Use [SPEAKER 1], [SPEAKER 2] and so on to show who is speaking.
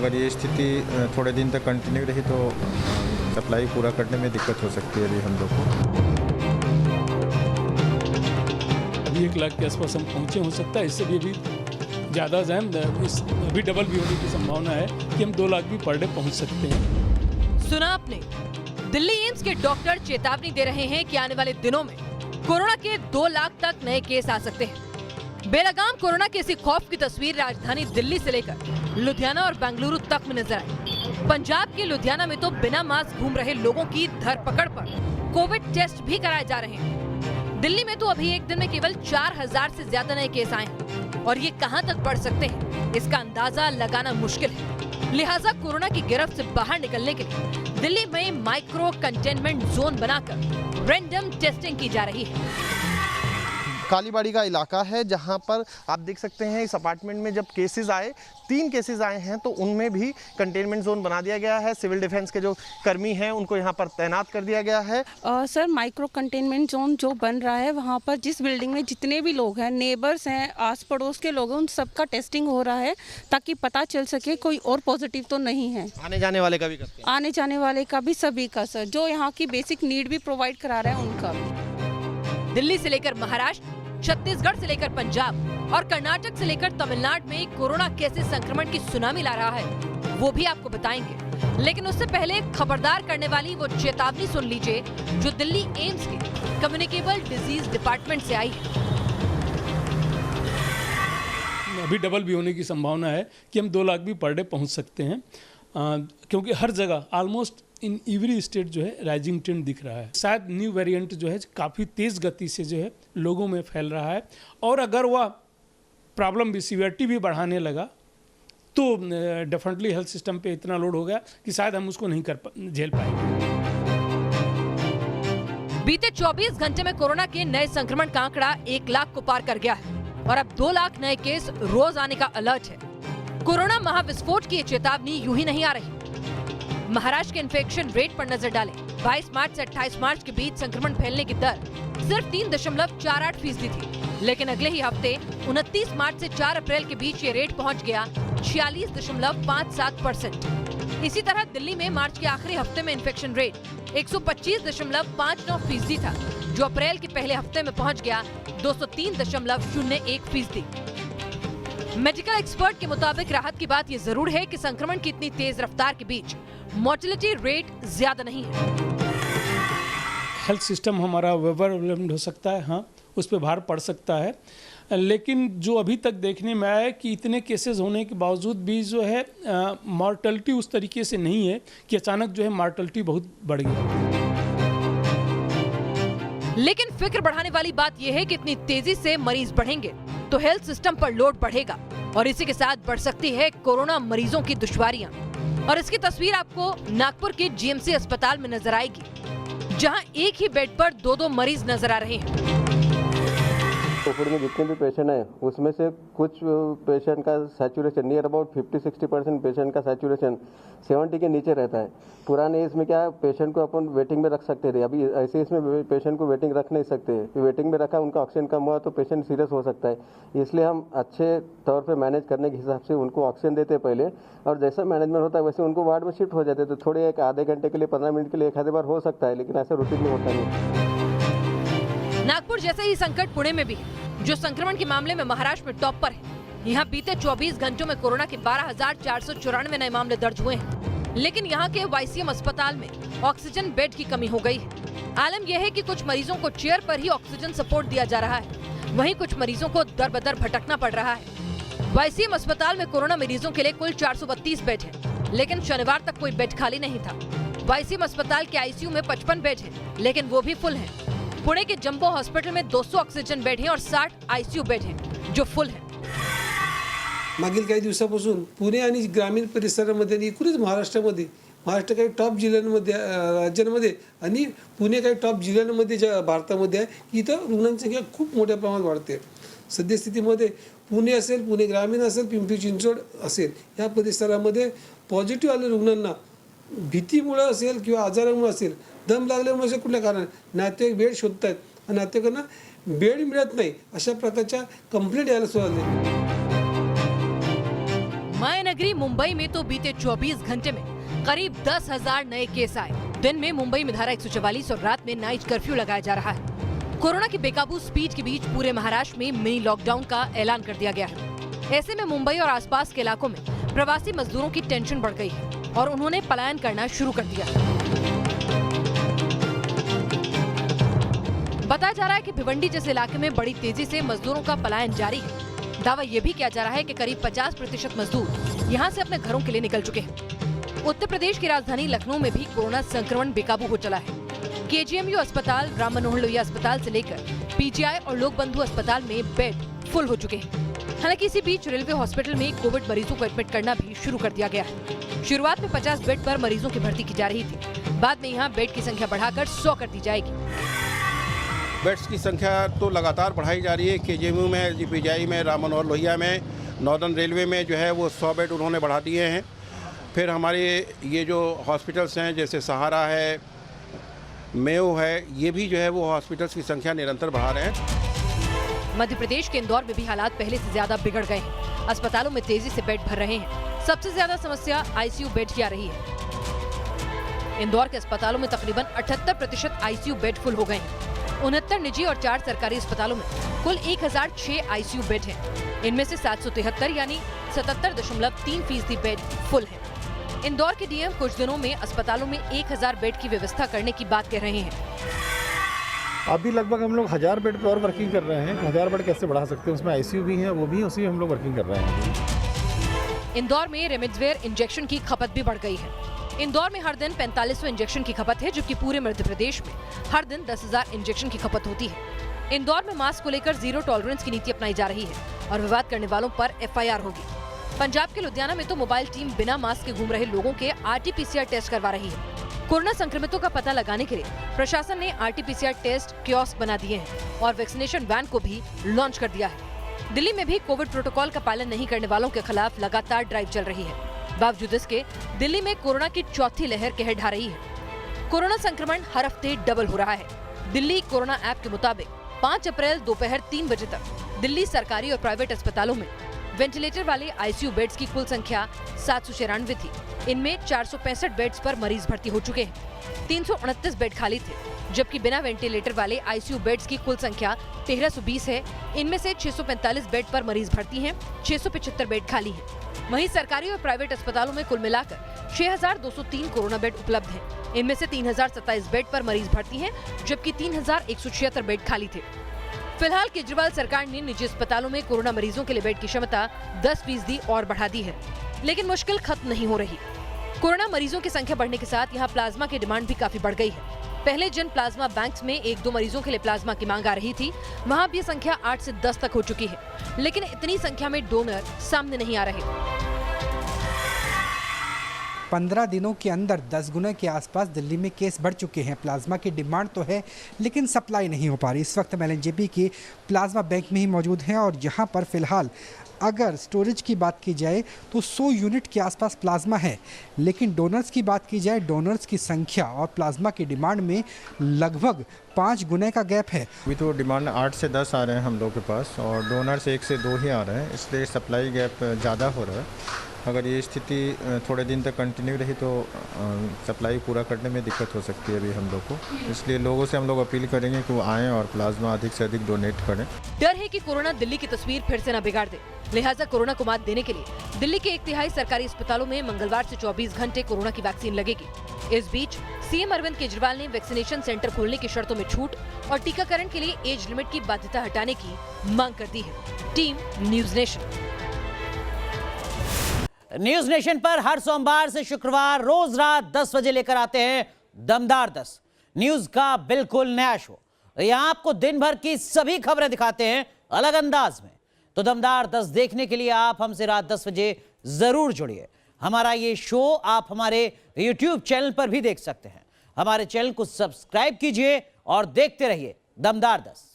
[SPEAKER 1] अगर ये स्थिति थोड़े दिन तक कंटिन्यू रही तो सप्लाई पूरा करने में दिक्कत हो सकती है अभी हम लोग को।
[SPEAKER 2] अभी 1 लाख के आसपास हम पहुँचे, हो सकता है इससे भी अभी ज़्यादा जाए, अभी डबल भी होने की संभावना है कि हम 2 लाख भी पर डे पहुँच सकते हैं।
[SPEAKER 3] सुना आपने, दिल्ली एम्स के डॉक्टर चेतावनी दे रहे हैं कि आने वाले दिनों में कोरोना के 2 लाख तक नए केस आ सकते हैं। बेलगाम कोरोना के इसी खौफ की तस्वीर राजधानी दिल्ली से लेकर लुधियाना और बेंगलुरु तक में नजर आई। पंजाब के लुधियाना में तो बिना मास्क घूम रहे लोगों की धरपकड़ पर कोविड टेस्ट भी कराए जा रहे हैं। दिल्ली में तो अभी एक दिन में केवल 4000 से ज्यादा नए केस आए हैं और ये कहां तक बढ़ सकते हैं इसका अंदाजा लगाना मुश्किल है। लिहाजा कोरोना की गिरफ्त से बाहर निकलने के लिए दिल्ली में माइक्रो कंटेनमेंट जोन बनाकर रैंडम टेस्टिंग की जा रही है।
[SPEAKER 4] कालीबाड़ी का इलाका है जहां पर आप देख सकते हैं इस अपार्टमेंट में जब केसेस आए, 3 केसेस आए हैं तो उनमें भी कंटेनमेंट जोन बना दिया गया है। सिविल डिफेंस के जो कर्मी हैं उनको यहां पर तैनात कर दिया गया है।
[SPEAKER 5] सर, माइक्रो कंटेनमेंट जोन जो बन रहा है वहां पर जिस बिल्डिंग में जितने भी लोग हैं, नेबर्स हैं, आस पड़ोस के लोग हैं, उन सबका टेस्टिंग हो रहा है ताकि पता चल सके कोई और पॉजिटिव तो नहीं है।
[SPEAKER 4] आने जाने वाले का भी करते हैं?
[SPEAKER 5] आने जाने वाले का भी, सभी का सर, जो यहाँ की बेसिक नीड भी प्रोवाइड करा रहा है उनका भी।
[SPEAKER 3] दिल्ली से लेकर महाराष्ट्र, छत्तीसगढ़ से लेकर पंजाब और कर्नाटक से लेकर तमिलनाडु में कोरोना कैसे संक्रमण की सुनामी ला रहा है वो भी आपको बताएंगे। लेकिन उससे पहले खबरदार करने वाली वो चेतावनी सुन लीजिए जो दिल्ली एम्स के कम्युनिकेबल डिजीज डिपार्टमेंट से आई है।
[SPEAKER 2] अभी डबल भी होने की संभावना है कि हम 2 लाख भी पर डे पहुँच सकते हैं, क्योंकि हर जगह ऑलमोस्ट इन एवरी स्टेट जो है राइजिंग ट्रेंड दिख रहा है। शायद न्यू वेरिएंट जो है काफ़ी तेज़ गति से जो है लोगों में फैल रहा है और अगर वह प्रॉब्लम भी सीवियरिटी भी बढ़ाने लगा तो डेफिनेटली हेल्थ सिस्टम पे इतना लोड हो गया कि शायद हम उसको नहीं झेल पाएंगे।
[SPEAKER 3] बीते 24 घंटे में कोरोना के नए संक्रमण का आंकड़ा 1 लाख को पार कर गया है और अब 2 लाख नए केस रोज आने का अलर्ट है। कोरोना महाविस्फोट की चेतावनी यूं ही नहीं आ रही। महाराष्ट्र के इन्फेक्शन रेट पर नजर डालें। 22 मार्च से 28 मार्च के बीच संक्रमण फैलने की दर सिर्फ 3.48% थी, लेकिन अगले ही हफ्ते 29 मार्च से 4 अप्रैल के बीच ये रेट पहुंच गया 46.57%। इसी तरह दिल्ली में मार्च के आखिरी हफ्ते में इन्फेक्शन रेट 125.59% था, जो अप्रैल के पहले हफ्ते में पहुंच गया 203.01%। मेडिकल एक्सपर्ट के मुताबिक राहत की बात ये जरूर है कि संक्रमण की इतनी तेज रफ्तार के बीच मोर्टेलिटी रेट ज्यादा नहीं है।
[SPEAKER 2] हेल्थ सिस्टम हमारा ओवरवेल्म्ड हो सकता है, हाँ, उस पर भार पड़ सकता है, लेकिन जो अभी तक देखने में आया है कि इतने केसेस होने के बावजूद भी जो है मॉर्टेलिटी उस तरीके से नहीं है कि अचानक जो है मॉर्टेलिटी बहुत बढ़ गया।
[SPEAKER 3] लेकिन फिक्र बढ़ाने वाली बात यह है कि इतनी तेजी से मरीज बढ़ेंगे तो हेल्थ सिस्टम पर लोड बढ़ेगा और इसी के साथ बढ़ सकती है कोरोना मरीजों की दुश्वारियां। और इसकी तस्वीर आपको नागपुर के जीएमसी अस्पताल में नजर आएगी, जहां एक ही बेड पर 2-2 मरीज नजर आ रहे हैं।
[SPEAKER 6] कोविड में जितने भी पेशेंट हैं उसमें से कुछ पेशेंट का सैचुरेशन नियर अबाउट 50-60% पेशेंट का सैचुरेशन 70 के नीचे रहता है। पुराने इसमें क्या है, पेशेंट को अपन वेटिंग में रख सकते थे, अभी ऐसे इसमें पेशेंट को वेटिंग रख नहीं सकते। वेटिंग में रखा उनका ऑक्सीजन कम हुआ तो पेशेंट सीरियस हो सकता है। इसलिए हम अच्छे तौर पर मैनेज करने के हिसाब से उनको ऑक्सीजन देते पहले, और जैसा मैनेजमेंट होता है वैसे उनको वार्ड में शिफ्ट हो जाते। तो थोड़े एक आधे घंटे के लिए 15 मिनट के लिए एक आधे बार हो सकता है, लेकिन ऐसा रूटीन में होता नहीं।
[SPEAKER 3] नागपुर जैसे ही संकट पुणे में भी है, जो संक्रमण के मामले में महाराष्ट्र में टॉप पर है। यहाँ बीते 24 घंटों में कोरोना के 12,494 नए मामले दर्ज हुए हैं, लेकिन यहाँ के वाईसीएम अस्पताल में ऑक्सीजन बेड की कमी हो गई है। आलम यह है कि कुछ मरीजों को चेयर पर ही ऑक्सीजन सपोर्ट दिया जा रहा है, वहीं कुछ मरीजों को दर बदर भटकना पड़ रहा है। वाईसीएम अस्पताल में कोरोना मरीजों के लिए कुल 432 बेड है, लेकिन शनिवार तक कोई बेड खाली नहीं था। वाईसीएम अस्पताल के आईसीयू में 55 बेड है, लेकिन वो भी फुल है। पुणे के जंबो हॉस्पिटल में 200 ऑक्सीजन बेड हैं और 60 आईसीयू बेड हैं, जो फुल हैं।
[SPEAKER 7] मागील काही दिवसापासून पुणे आणि ग्रामीण परिसरामध्ये एकूणच महाराष्ट्रामध्ये महाराष्ट्र काही टॉप जिल्ह्यांमध्ये राज्यांमध्ये आणि पुणे काही टॉप जिल्ह्यांमध्ये ज्या भारतामध्ये आहे, इथं रुग्णांची संख्या खूप मोठ्या प्रमाणात वाढते। सद्यस्थितीमध्ये पुणे असेल, पुणे ग्रामीण असेल, पिंपरी चिंचवड असेल, या परिसरामध्ये पॉझिटिव्ह आलेल्या रुग्णांना भीतीमुळे असेल किंवा आजारामुळे असेल, दम लागल्यामुळे असेल, कुठल्या कारण नातेवाईक बेड शोधतात आणि नातेवाईकांना बेड मिळत नाही, अशा प्रकारच्या कंप्लेंट यायला सुरू झाली।
[SPEAKER 3] महानगरी मुंबई में तो बीते 24 घंटे में करीब 10,000 नए केस आए। दिन में मुंबई में धारा 144 और रात में नाइट कर्फ्यू लगाया जा रहा है। कोरोना की बेकाबू स्पीड के बीच पूरे महाराष्ट्र में मिनी लॉकडाउन का ऐलान कर दिया गया है। ऐसे में मुंबई और आसपास के इलाकों में प्रवासी मजदूरों की टेंशन बढ़ गई है और उन्होंने पलायन करना शुरू कर दिया। बताया जा रहा है कि भिवंडी जैसे इलाके में बड़ी तेजी से मजदूरों का पलायन जारी है। दावा ये भी किया जा रहा है कि करीब 50% मजदूर यहाँ से अपने घरों के लिए निकल चुके हैं। उत्तर प्रदेश की राजधानी लखनऊ में भी कोरोना संक्रमण बेकाबू हो चला है। केजीएमयू अस्पताल, राम मनोहर लोहिया अस्पताल से लेकर पीजीआई और लोक बंधु अस्पताल में बेड फुल हो चुके हैं। हालांकि इसी बीच रेलवे हॉस्पिटल में कोविड मरीजों को एडमिट करना भी शुरू कर दिया गया है। शुरुआत में 50 बेड पर मरीजों की भर्ती की जा रही थी। बाद में यहाँ बेड की संख्या बढ़ाकर 100 कर दी जाएगी।
[SPEAKER 8] बेड्स की संख्या तो लगातार बढ़ाई जा रही है। केजीएमयू में, जीपीजीआई में, राम मनोहर लोहिया में, नॉर्दर्न रेलवे में जो है वो 100 बेड उन्होंने बढ़ा दिए हैं। फिर हमारे ये जो हॉस्पिटल्स हैं जैसे सहारा है, मेयो है, ये भी जो है वो हॉस्पिटल्स की संख्या निरंतर बढ़ा रहे हैं।
[SPEAKER 3] मध्य प्रदेश के इंदौर में भी हालात पहले से ज्यादा बिगड़ गए हैं। अस्पतालों में तेजी से बेड भर रहे हैं। सबसे ज्यादा समस्या आईसीयू बेड की आ रही है। इंदौर के अस्पतालों में तकरीबन 78% आईसीयू बेड फुल हो गए हैं। 69 निजी और 4 सरकारी अस्पतालों में कुल 1006 आईसीयू बेड हैं। इनमें से 773 यानी 77.3% बेड फुल हैं। इंदौर के डीएम कुछ दिनों में अस्पतालों में 1000 बेड की व्यवस्था करने की बात कह रहे हैं।
[SPEAKER 9] अभी लगभग हम लोग 1000 बेड पर और वर्किंग कर रहे हैं। 1000 बेड कैसे बढ़ा सकते हैं, उसमें आईसीयू भी है, वो भी उसी हम लोग वर्किंग कर रहे हैं।
[SPEAKER 3] इंदौर में रेमडेसिविर इंजेक्शन की खपत भी बढ़ गई है। इंदौर में हर दिन 4500 इंजेक्शन की खपत है, जबकि पूरे मध्य प्रदेश में हर दिन 10,000 इंजेक्शन की खपत होती है। इंदौर में मास्क को लेकर जीरो टॉलरेंस की नीति अपनाई जा रही है और विवाद करने वालों पर एफआईआर होगी। पंजाब के लुधियाना में तो मोबाइल टीम बिना मास्क के घूम रहे लोगों के आरटीपीसीआर टेस्ट करवा रही है। कोरोना संक्रमितों का पता लगाने के लिए प्रशासन ने आरटीपीसीआर टेस्ट कियोस्क बना दिए हैं और वैक्सीनेशन वैन को भी लॉन्च कर दिया है। दिल्ली में भी कोविड प्रोटोकॉल का पालन नहीं करने वालों के खिलाफ लगातार ड्राइव चल रही है। बावजूद इसके दिल्ली में कोरोना की चौथी लहर कहर ढा रही है। कोरोना संक्रमण हर हफ्ते डबल हो रहा है। दिल्ली कोरोना ऐप के मुताबिक 5 अप्रैल दोपहर 3 बजे तक दिल्ली सरकारी और प्राइवेट अस्पतालों में वेंटिलेटर वाले आईसीयू बेड्स की कुल संख्या 796 थी। इनमें 465 बेड्स पर मरीज भर्ती हो चुके हैं। 329 बेड खाली थे, जबकि बिना वेंटिलेटर वाले आईसीयू बेड्स की कुल संख्या 1320 है। इनमें से 645 बेड पर मरीज भर्ती हैं, 675 बेड खाली हैं। वहीं सरकारी और प्राइवेट अस्पतालों में कुल मिलाकर 6203 कोरोना बेड उपलब्ध हैं। इनमें से 3027 बेड पर मरीज भर्ती हैं, जबकि 3176 बेड खाली थे। फिलहाल केजरीवाल सरकार ने निजी अस्पतालों में कोरोना मरीजों के लिए बेड की क्षमता 10% और बढ़ा दी है, लेकिन मुश्किल खत्म नहीं हो रही। कोरोना मरीजों की संख्या बढ़ने के साथ यहाँ प्लाज्मा की डिमांड भी काफी बढ़ गई है। पहले जिन प्लाज्मा बैंक्स में 1-2 मरीजों के लिए प्लाज्मा की मांग आ रही थी, वहाँ अब ये संख्या 8 से 10 तक हो चुकी है, लेकिन इतनी संख्या में डोनर सामने नहीं आ रहे।
[SPEAKER 10] 15 दिनों के अंदर 10 गुना के आसपास दिल्ली में केस बढ़ चुके हैं। प्लाज्मा की डिमांड तो है, लेकिन सप्लाई नहीं हो पा रही। इस वक्त हम एलएनजेपी के प्लाज्मा बैंक में ही मौजूद हैं और यहाँ पर फिलहाल अगर स्टोरेज की बात की जाए तो 100 यूनिट के आसपास प्लाज्मा है, लेकिन डोनर्स की बात की जाए, डोनर्स की संख्या और प्लाज्मा की डिमांड में लगभग 5 गुने का गैप है।
[SPEAKER 1] अभी तो डिमांड 8 से 10 आ रहे हैं हम लोग के पास और डोनर्स 1 से 2 ही आ रहे हैं, इसलिए सप्लाई गैप ज़्यादा हो रहा है। अगर ये स्थिति थोड़े दिन तक कंटिन्यू रही तो सप्लाई पूरा करने में दिक्कत हो सकती है अभी हम लोग को, इसलिए लोगों से हम लोग अपील करेंगे कि वो आएँ और प्लाज्मा अधिक से अधिक डोनेट करें।
[SPEAKER 3] डर है कि कोरोना दिल्ली की तस्वीर फिर से न बिगाड़ दे, लिहाजा कोरोना को मात देने के लिए दिल्ली के 1/3 सरकारी अस्पतालों में मंगलवार से 24 घंटे कोरोना की वैक्सीन लगेगी। इस बीच सीएम अरविंद केजरीवाल ने वैक्सीनेशन सेंटर खोलने की शर्तों में छूट और टीकाकरण के लिए एज लिमिट की बाध्यता हटाने की मांग कर दी है। Team news nation.
[SPEAKER 11] News nation पर हर सोमवार से शुक्रवार रोज रात 10 बजे लेकर आते हैं दमदार 10 न्यूज का बिल्कुल नया शो। यहां आपको दिन भर की सभी खबरें दिखाते हैं अलग अंदाज में। तो दमदार 10 देखने के लिए आप हमसे रात 10 बजे जरूर जुड़िए। हमारा ये शो आप हमारे YouTube चैनल पर भी देख सकते हैं। हमारे चैनल को सब्सक्राइब कीजिए और देखते रहिए दमदार 10।